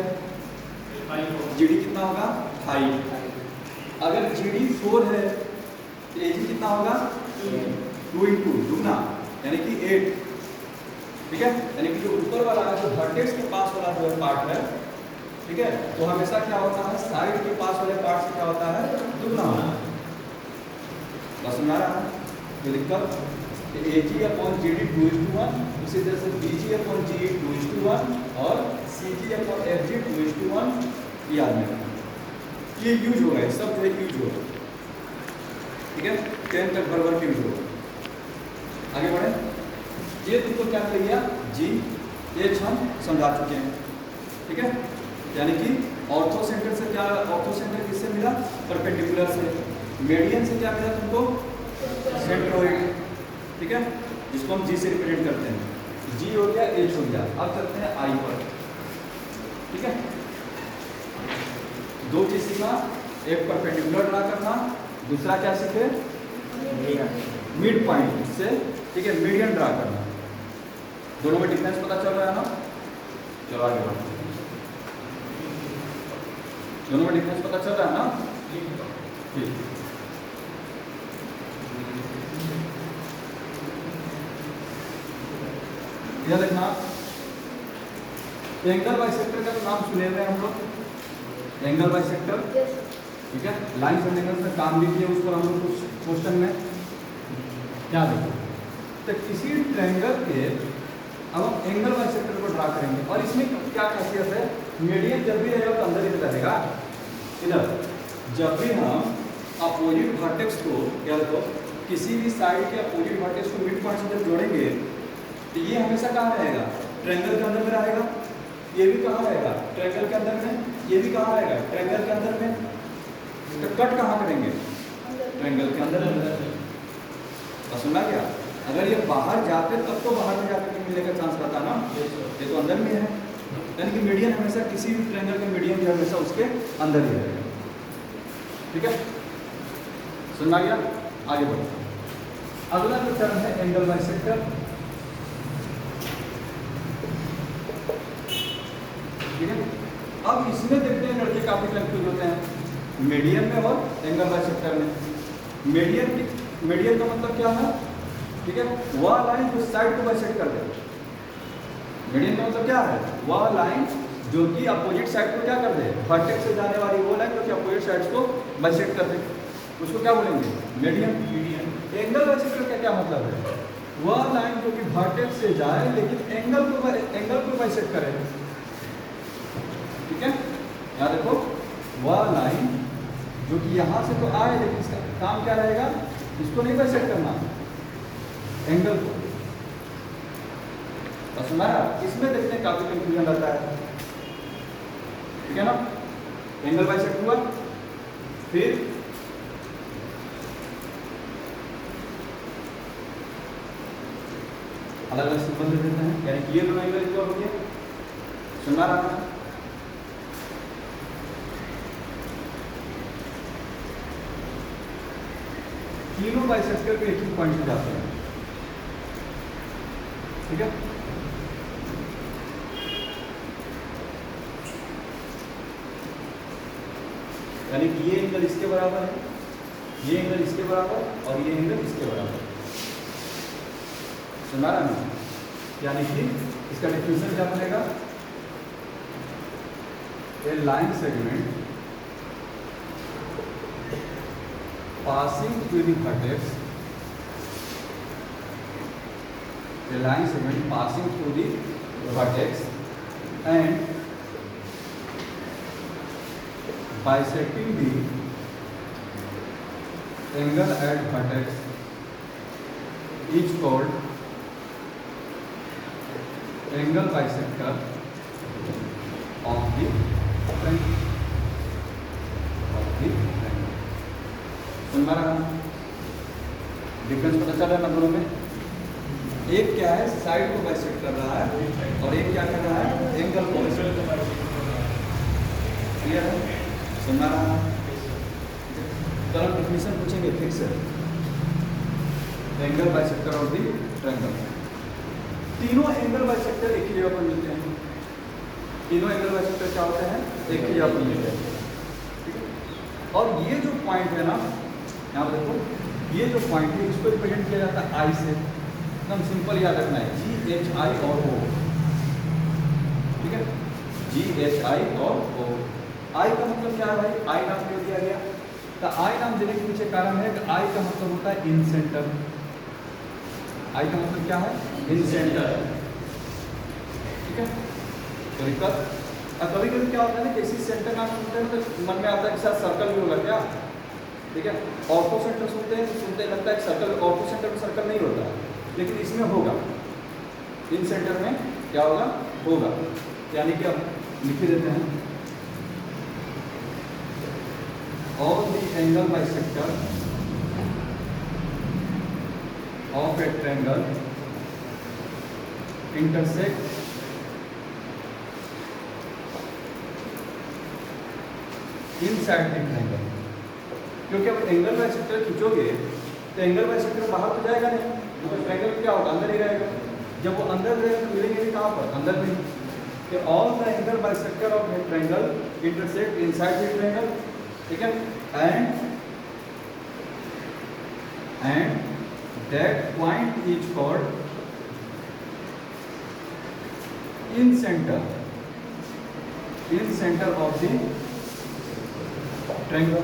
GD कितना होगा, 5। अगर GD 4 है तो AG कितना होगा, 2 दुगना यानी कि 8, ठीक है। यानी कि जो ऊपर वाला है, जो वर्टेक्स के पास वाला जो पार्ट है, ठीक है, तो हमेशा क्या होता है, साइड के पास वाले पार्ट से क्या होता है, दुगना होता है। बस समझ आ रहा है, तो दिक्कत AG अपॉन GD 2:1, उसी तरह से BG अपॉन GD 2:1 और CG अपॉन FG 2:1, याद में ये यूज होगा, ये सब जो है यूज होगा, ठीक है। 10 तक बराबर यूज होगा। आगे बढ़े, ये तुमको क्या कर गया जी, ये हम समझा चुके हैं, ठीक है। यानी कि ऑर्थो सेंटर से क्या, ऑर्थो सेंटर किससे मिला, परपेंडिकुलर से। मीडियन से क्या मिला तुमको, सेंट्रोइड, ठीक है, जिसको हम जी से रिप्रेजेंट करते हैं। जी हो गया, एच हो गया। अब चलते हैं आई पर, ठीक है। दो चीज सीखा, एक परपेंडिकुलर ड्रा करना, दूसरा क्या सीखे, मिड पॉइंट से, ठीक है, मीडियन ड्रा करना। दोनों में डिफरेंस पता चल रहा है ना, चलो आगे बढ़ते हैं। दोनों में डिफरेंस पता चल रहा है ना, ठीक। यह देखना, एंगल बाइसेक्टर का तो नाम सुने हुए हम लोग, एंगल बाइसेक्टर, ठीक है। लाइन एंड एंगल में काम भी किया उस पर हम लोग कुछ क्वेश्चन में क्या देखो, तो किसी ट्रायंगल के अब हम एंगल बाइसेक्टर को ड्रा करेंगे। और इसमें क्या खासियत है, मीडियन जब भी रहेगा तो अंदर ही रहेगा, इधर जब भी हम अपोजिट वर्टेक्स को क्या देखो, किसी भी साइड के अपोजिट वर्टेक्स को मिड पॉइंट से जब जोड़ेंगे तो ये हमेशा कहाँ रहेगा, ट्रायंगल के अंदर में रहेगा। ये भी कहाँ रहेगा, ट्रायंगल के अंदर में। ये भी कहाँ रहेगा, ट्रायंगल के अंदर में। तो कट कहाँ करेंगे, ट्रायंगल के अंदर में। और सुना क्या, अगर ये बाहर जाते तब तो बाहर में जाकर मिलने का चांस रहता ना, ये तो अंदर में है। यानी कि मीडियन हमेशा किसी भी ट्रायंगल का मीडियन जो हमेशा उसके अंदर ही रहेगा, ठीक है। सुना गया, आगे बढ़ो। अगला जो टर्म है एंगल बाइसेक्टर, ठीक है। अब इसमें देखते हैं लड़के काफी कंफ्यूज होते हैं मीडियन में और एंगल बाइसेक्टर में। मीडियन का मतलब क्या है, ठीक है, वह लाइन जो साइड को बाइसेक्ट कर दे। मीडियन का मतलब क्या है, वह लाइन जो कि अपोजिट साइड को क्या कर दे, वर्टेक्स से जाने वाली वो लाइन जो कि अपोजिट साइड्स को बाइसेक्ट कर दे, उसको क्या बोलेंगे, मीडियन। एंगल बाइसेक्टर का क्या मतलब है, वह लाइन जो कि वर्टेक्स से जाए लेकिन एंगल को बाइसेक्ट करे। ठीक है, यहाँ देखो वह लाइन जो कि यहाँ से तो आए लेकिन इसका काम क्या रहेगा, इसको नहीं बाइसेक्ट करना, एंगल को। और सुनाया इसमें देखते हैं काफी कंफ्यूजन रहता है। ठीक है ना, एंगल बाइसेक्ट हुआ, फिर अलग अलग सिंबल दे देते हैं, यानी कि ये दोनों एंगल इक्वल हो गया। सुना रहा है, तीनों बाइसेक्टर के एक ही पॉइंट से जाते हैं। ठीक है, यानी कि ये एंगल इसके बराबर है, ये एंगल इसके बराबर और ये एंगल इसके बराबर। सुना रहा है, यानी कि इसका डिफ्यूजन क्या बनेगा, a line segment passing through the vertex, a line segment passing through the vertex and bisecting the angle at vertex is called angle bisector of the triangle. सुन रहा, डिफरेंस पता चल रहा है ना दोनों में। एक क्या है, साइड को बाइसेक्ट कर रहा है और एक क्या कर रहा है, एंगल को बाइसेक्ट कर रहा है। क्लियर है, सुन रहा। कल डेफिनेशन पूछेंगे फिर से, angle bisector of the triangle. तीनों एंगल बाइसेक्टर एक ही जगह पर मिलते हैं। तीनों एंगल बाइसेक्टर क्या होते हैं, एक ही जगह पर मिलते हैं। ठीक है, और ये जो पॉइंट है ना, यहाँ पर देखो ये जो पॉइंट है इसको रिप्रेजेंट किया जाता है आई से। एकदम सिंपल याद रखना है, GHI और O। ठीक है, GHI और O। आई का मतलब क्या है भाई, आई नाम क्यों दिया गया, तो आई नाम देने के पीछे कारण है कि आई का मतलब होता है इन सेंटर। आई का मतलब क्या है, इन सेंटर। ठीक है, तो दिक्कत कभी कभी क्या होता है ना, किसी सेंटर नाम सुनते हैं तो मन में आता है कि शायद सर्कल भी होगा क्या। ठीक है, ऑर्थो सेंटर सुनते हैं तो सुनते लगता है सर्कल, ऑर्थो सेंटर में सर्कल नहीं होता, लेकिन इसमें होगा। इन सेंटर में क्या होगा, होगा। यानी कि अब लिख देते हैं, all the angle bisector of a triangle intersect inside the triangle. क्योंकि अब एंगल बाइसेक्टर खींचोगे तो एंगल बाइसेक्टर बाहर तो जाएगा नहीं, तो ट्रायंगल क्या होगा, अंदर ही रहेगा। जब वो अंदर रहेगा तो मिलेंगे भी कहाँ पर, अंदर में। तो all the angle bisector of a triangle intersect inside the triangle. ठीक है, and that point is called in centre of the triangle.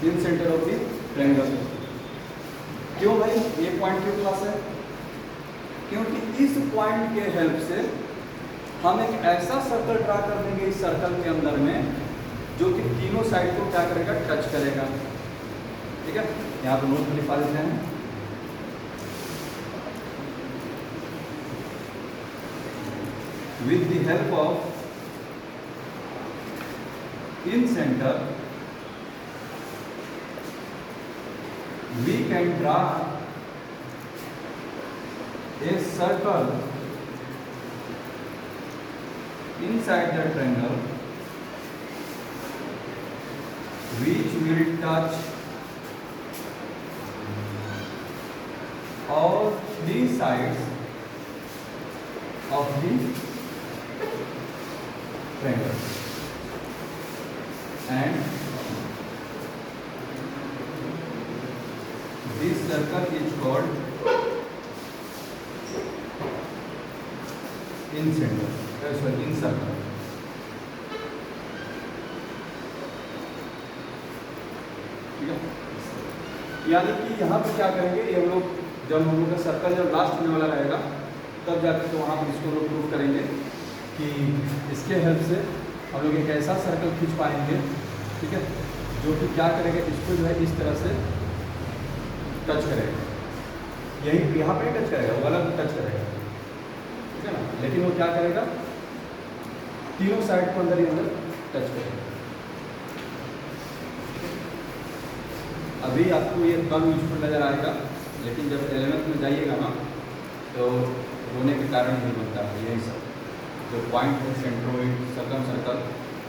In centre of the triangle. क्यों भाई ये पॉइंट क्यों खास है, क्योंकि इस पॉइंट के हेल्प से हम एक ऐसा सर्कल ड्रा कर देंगे इस सर्कल के अंदर में जो कि तीनों साइड को क्या करेगा, टच करेगा। ठीक है, यहाँ पर नोट लिखा देते हैं, with the help of in centre we can draw a circle inside the triangle which will touch all three sides of the triangle and this circle is called in center, sorry, in circle. ठीक है, यानी कि यहाँ पे क्या करेंगे, ये हम लोग जब हम लोग का सर्कल जब लास्ट होने वाला रहेगा तब जाकर के वहाँ पर इसको लोग प्रूव करेंगे कि इसके हेल्प से हम लोग एक ऐसा सर्कल खींच पाएंगे, ठीक है, जो कि क्या करेगा, इसको जो है इस तरह से टच करेगा, यही यहाँ पे टच करेगा, वो अलग टच करेगा, ठीक है ना, लेकिन वो क्या करेगा, तीनों साइड को अंदर ही अंदर टच करेगा। अभी आपको ये कम यूजफुल नज़र आएगा, लेकिन जब 11th में जाइएगा ना तो रोने के कारण नहीं बनता है यही सब जो पॉइंट है, सेंट्रोइड, सर्कम सर्कल,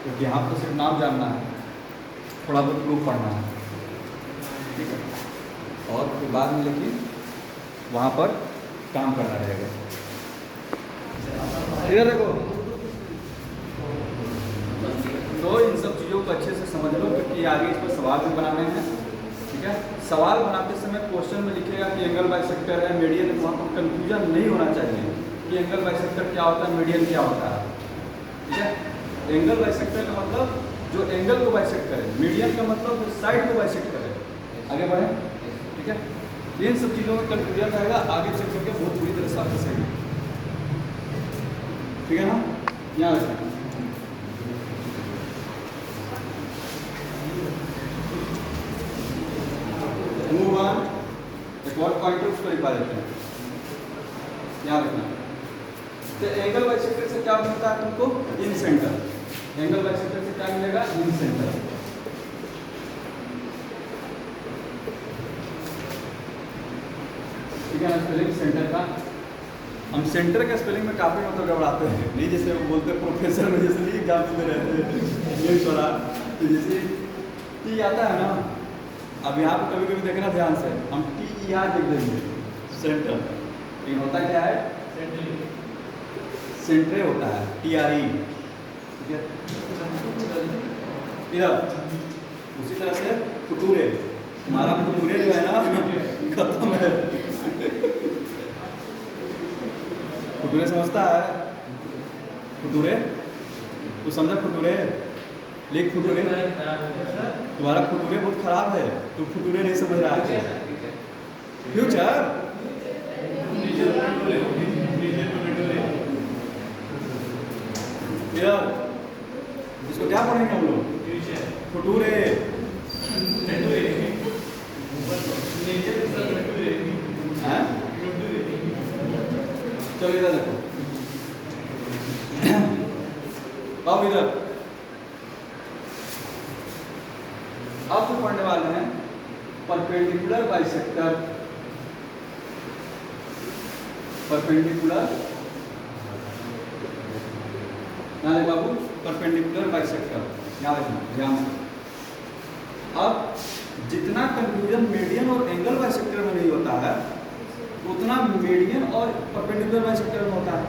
क्योंकि यहाँ तो सिर्फ नाम जानना है, थोड़ा बहुत प्रूफ पढ़ना है, ठीक है, और फिर बाद में लेकिन वहाँ पर काम करना रहेगा। इधर देखो, तो इन सब चीज़ों को अच्छे से समझ लो, क्योंकि आगे इस पर सवाल भी बनाने हैं, ठीक है। सवाल बनाते समय क्वेश्चन में लिखेगा कि एंगल बाइसेक्टर है, मीडियन है, वहाँ पर कंफ्यूजन नहीं होना चाहिए कि एंगल बाइसेक्टर क्या होता है, मीडियन क्या होता है, ठीक है। एंगल बाइसेक्टर का मतलब जो एंगल को बाइसेक्ट करे, मीडियन का मतलब जो साइड को बाइसेक्ट करे। आगे बढ़े, ठीक है, इन सब चीज़ों में कंफ्यूजन रहेगा, आगे चल करके बहुत बुरी तरह से आप फंसेंगे, ठीक है ना। यहाँ रखना, मूव ऑन, एक और पॉइंट उसको लिखा देते हैं, यहाँ रखना। तो एंगल बाइसेक्टर से क्या मिलता है तुमको, इन सेंटर, एंगल बाइसेक्टर से क्या मिलेगा, इन सेंटर, ठीक है ना। स्पेलिंग सेंटर का, हम सेंटर के स्पेलिंग में काफ़ी मतलब घबराते हैं, नहीं जैसे वो बोलते हैं प्रोफेसर में, जैसे नहीं एग्जाम देते रहते हैं इंग्लिश वाला, तो जैसे टी आता है ना, अब यहाँ पे कभी कभी देखना ध्यान से, हम TER लिख देंगे सेंटर, लेकिन होता क्या है, सेंट्रे होता है, TRE, ठीक है। इधर उसी तरह से फुटूरे, हमारा फुटूरे जो है ना खत्म है, फुटूरे समझता है, फुटूरे तू समझा, फुटूरे लिख, फुटूरे, तुम्हारा फुटूरे बहुत खराब है, तू फुटूरे नहीं समझ रहा है, फ्यूचर यार, इसको क्या पढ़ेंगे हम लोग, फुटूरे, चलो इधर देखो, अब इधर अब जो पढ़ने वाले हैं परपेंडिकुलर बाइसेक्टर, परपेंडिकुलर, यहाँ देख बाबू, परपेंडिकुलर बाइसेक्टर, यहाँ देखना ध्यान से। अब जितना कंफ्यूजन मीडियन और एंगल बाइसेक्टर में नहीं होता है, उतना मीडियन और परपेंडिकुलर बाइसेक्टर में होता है,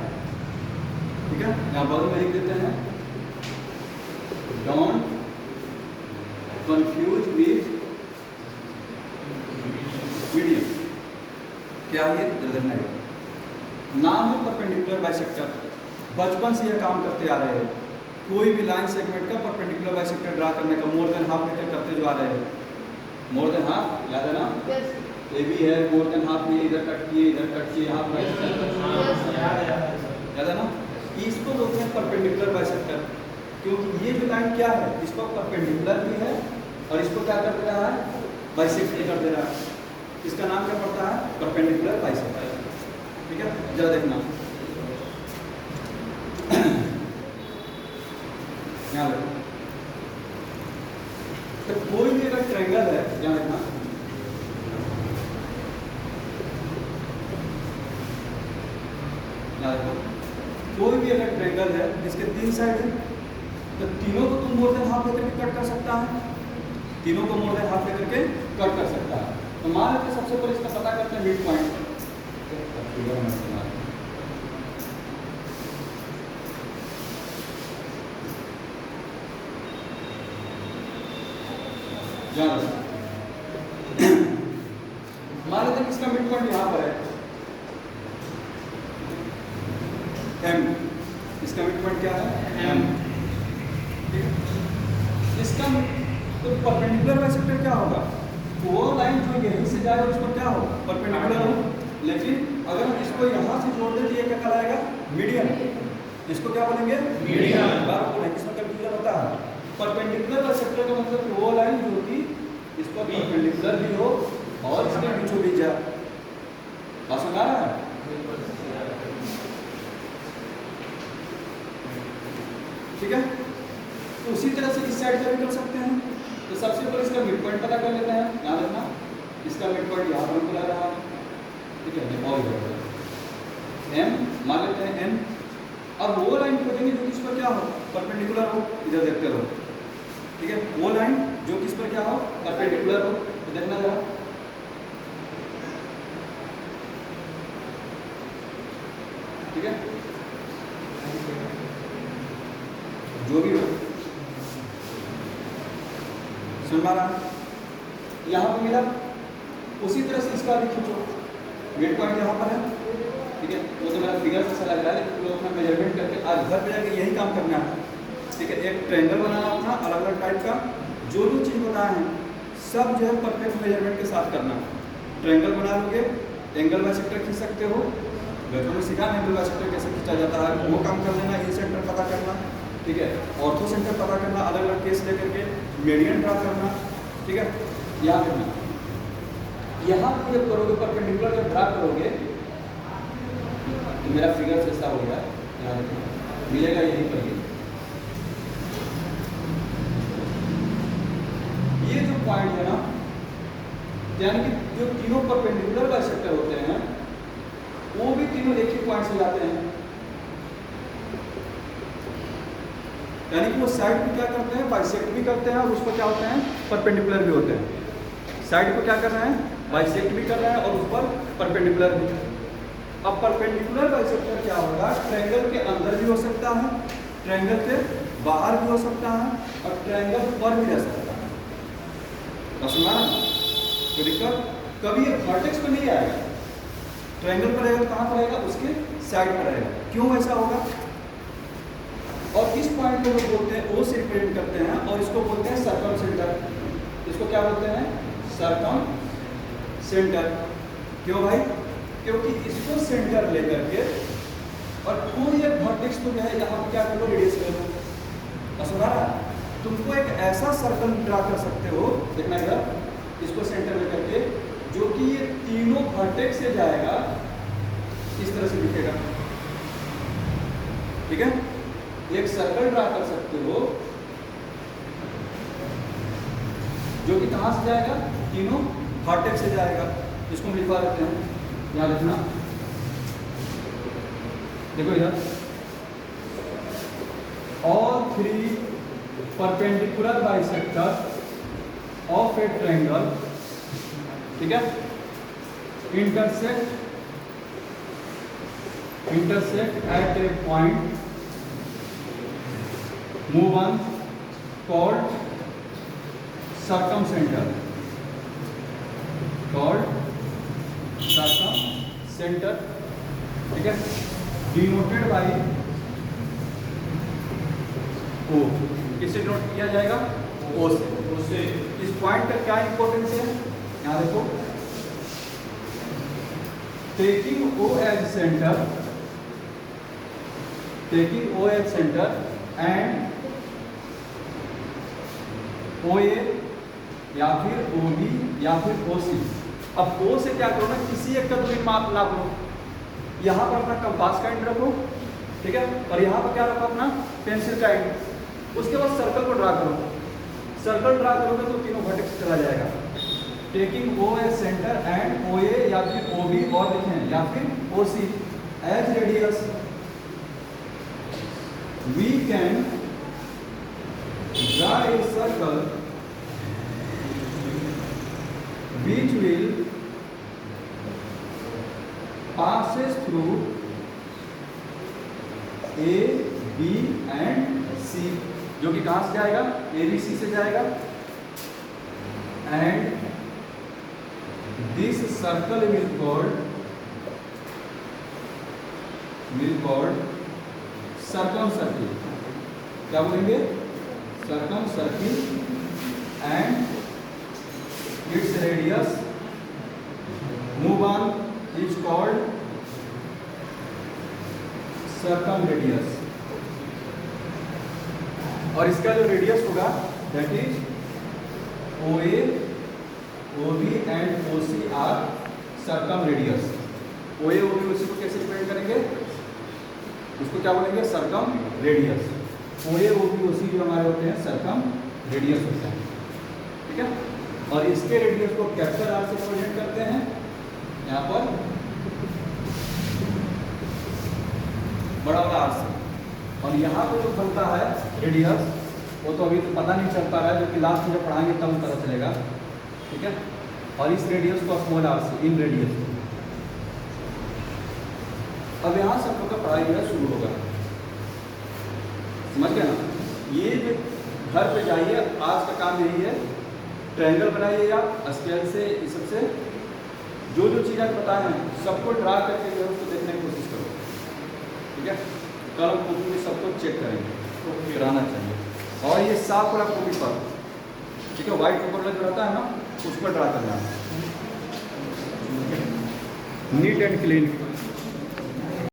ठीक है। यहाँ बगल में लिख देते हैं, डोंट कंफ्यूज विथ मीडियन, क्या ये देखना है, नाम है परपेंडिकुलर बाइसेक्टर, बचपन से यह काम करते आ रहे हैं, कोई भी लाइन सेगमेंट का परपेंडिकुलर बाइसेक्टर ड्रा करने का मोर देन हाफ मीटर करते जो आ रहे हैं, मोर देन हाफ, याद है ना, ये भी है, मोर देन हाफ में इधर कट किए, इधर कट किए, हाफ याद है ना, इसको बोलते हैं परपेंडिकुलर बाइसेक्टर, क्योंकि ये जो लाइन क्या है, इसको परपेंडिकुलर भी है और इसको क्या कर दे रहा है, बाइसेक्ट कर दे रहा है, इसका नाम क्या पड़ता है, परपेंडिकुलर बाइसेक्टर, ठीक है। जरा देखना, यहाँ देखो, तो कोई भी अगर ट्रायंगल है, यहाँ देखना, यहाँ देखो, कोई भी अगर ट्रायंगल है इसके 3 साइड है, तो तीनों को तुम मोर देन हाफ लेकर के कट कर सकता है, तीनों को मोर देन हाफ लेकर के कट कर सकता है। तो मान लेते सबसे पहले इसका पता करते हैं मिड पॉइंट, मान लेते हैं इसका मिड पॉइंट यहाँ पर है M, इसका मिड पॉइंट क्या है M, ठीक है। इसका तो परपेंडिकुलर बाइसेक्टर क्या होगा, वो लाइन जो यहीं से जाए उसको क्या होगा, परपेंडिकुलर हो, लेकिन अगर हम इसको यहाँ से जोड़ दें तो ये क्या कहलाएगा? मीडियन। इसको क्या बोलेंगे? मीडियन। बार बोले किसमें कंफ्यूजन होता है? परपेंडिकुलर बाइसेक्टर का मतलब वो लाइन जो कि इस पर परपेंडिकुलर भी हो और इसके बीचों बीच जाए। बात समझ आ रहा है? ठीक है, तो उसी तरह से इस साइड का भी कर सकते हैं। तो सबसे पहले इसका मिड पॉइंट पता कर लेते हैं। याद रखना इसका मिड पॉइंट यहाँ पर बुला रहा है, ठीक है, और एम मान लेते हैं एन। अब वो लाइन खोजेंगे जो किस पर क्या हो? परपेंडिकुलर हो। इधर देखते रहो, ठीक है, वो लाइन जो किस पर क्या हो? परपेंडिकुलर हो। तो देखना जरा, ठीक है, जो भी हो सुन पा रहा है। यहाँ पर मिला, उसी तरह से इसका भी खींचो। मिड पॉइंट यहाँ पर है, ठीक है, वो तो मेरा फिगर से लग रहा है, लेकिन लोग अपना मेजरमेंट करके आज घर पे जाके यही काम करना है। ठीक है, एक ट्रायंगल बनाना अपना अलग अलग टाइप का, जो जो चीज़ बनाए हैं सब जो है परफेक्ट मेजरमेंट के साथ करना। ट्रायंगल बना लोगे, एंगल बाइसेक्टर खींच सकते हो, बच्चों में सिखा एंगल बाइसेक्टर कैसे खींचा जाता है, वो काम कर लेना। इन सेंटर पता करना, ठीक है, ऑर्थो सेंटर पता करना, अलग अलग केस लेकर के मीडियन ड्रा करना, ठीक है, याद रखना। यहाँ पर जब करोगे परपेंडिकुलर जब ड्रा करोगे तो मेरा फिगर जैसा होगा, याद रखना, मिलेगा यही पर ये जो पॉइंट है ना, यानी कि जो तीनों परपेंडिकुलर बाइसेक्टर होते हैं वो भी तीनों एक ही पॉइंट से जाते हैं। यानी कि वो साइड पे क्या करते हैं? बाइसेक्ट भी करते हैं, और उस पर क्या होते हैं? परपेंडिकुलर भी होते हैं। साइड को क्या कर रहे हैं? बाइसेक्ट भी कर रहे हैं और उस पर परपेंडिकुलर भी। अब परपेंडिकुलर बाइसेक्टर क्या होगा? ट्रायंगल के अंदर भी हो सकता है, ट्रायंगल के बाहर भी हो सकता है, और ट्रायंगल पर भी रह सकता है। तो दिक्कत कभी ये वर्टेक्स पर नहीं आएगा, ट्रायंगल पर रहेगा। कहाँ पर रहेगा? उसके साइड पर रहेगा। क्यों ऐसा होगा? और इस पॉइंट को लोग बोलते हैं, ओ से रिप्रेजेंट करते हैं, और इसको बोलते हैं सर्कम सेंटर। इसको क्या बोलते हैं? Circum centre. क्यों भाई? क्योंकि इसको सेंटर लेकर के और कोई एक वर्टेक्स को जो है यहाँ पर क्या कर लो? रेडियस कर लो। सुना रहा? तुमको एक ऐसा सर्कल ड्रा कर सकते हो, देखना इधर, इसको सेंटर लेकर के, जो कि ये तीनों वर्टेक्स से जाएगा, इस तरह से दिखेगा। ठीक है, एक सर्कल ड्रा कर सकते हो जो कि कहां से जाएगा? तीनों वर्टेक्स से जाएगा। इसको हम लिखवा देते हैं, याद रखना। देखो इधर, all three perpendicular bisector of a triangle, ठीक है, intersect at a point move on called circumcenter, ठीक है, denoted by O। किससे डिनोट किया जाएगा? O से। इस पॉइंट का क्या इंपॉर्टेंस है? यहाँ देखो, taking O as center and OA या फिर OB या फिर OC। अब O से क्या करो ना, किसी एक का दूरी माप नाप लो। यहाँ पर अपना कंपास का एंड रखो, ठीक है, और यहाँ पर क्या रखो? अपना पेंसिल का एंड। उसके बाद सर्कल को ड्रा करो। सर्कल ड्रा करोगे तो तीनों वर्टेक्स चला जाएगा। Taking O as centre and OA या फिर OB और लिखें या फिर OC as radius, we can draw a circle which will passes through A, B and C, जो कि कहां से जाएगा? ABC से जाएगा। And this circle will called circumcircle। क्या बोलेंगे? circumcircle and its radius move on is called circum radius, और इसका जो रेडियस होगा that is OA, OB and OC are circum radius. OA, OB, OC को कैसे रिप्रेजेंट करेंगे, इसको क्या बोलेंगे, circum radius. OA, OB, OC जो हमारे होते हैं सर्कम रेडियस होते हैं, ठीक है। और इसके रेडियस को कैपिटल आर से रिप्रेजेंट करते हैं यहाँ पर बड़ा वाला आर से, और यहाँ पे जो बनता है रेडियस वो तो अभी तो पता नहीं चल पा रहा है, जबकि लास्ट में जब पढ़ाएंगे तब पता चलेगा, ठीक है। और इस रेडियस को स्मॉल आर से, इन रेडियस। अब यहाँ से हम लोग का पढ़ाई जो है शुरू होगा, समझ गए ना। ये जो घर पे जाइए, आज का काम यही है, ट्रायंगल बनाइए आप स्केल से, इस सबसे जो जो चीज़ आज बताए हैं सबको ड्रा करके जो है उसको देखने की कोशिश करो, ठीक है। कल हम कॉपी में सबको चेक करेंगे, तो कराना चाहिए। और ये साफ वाला कॉपी पर, ठीक है, व्हाइट पेपर जो रहता है ना उस पर ड्रा करना है, नीट एंड क्लीन।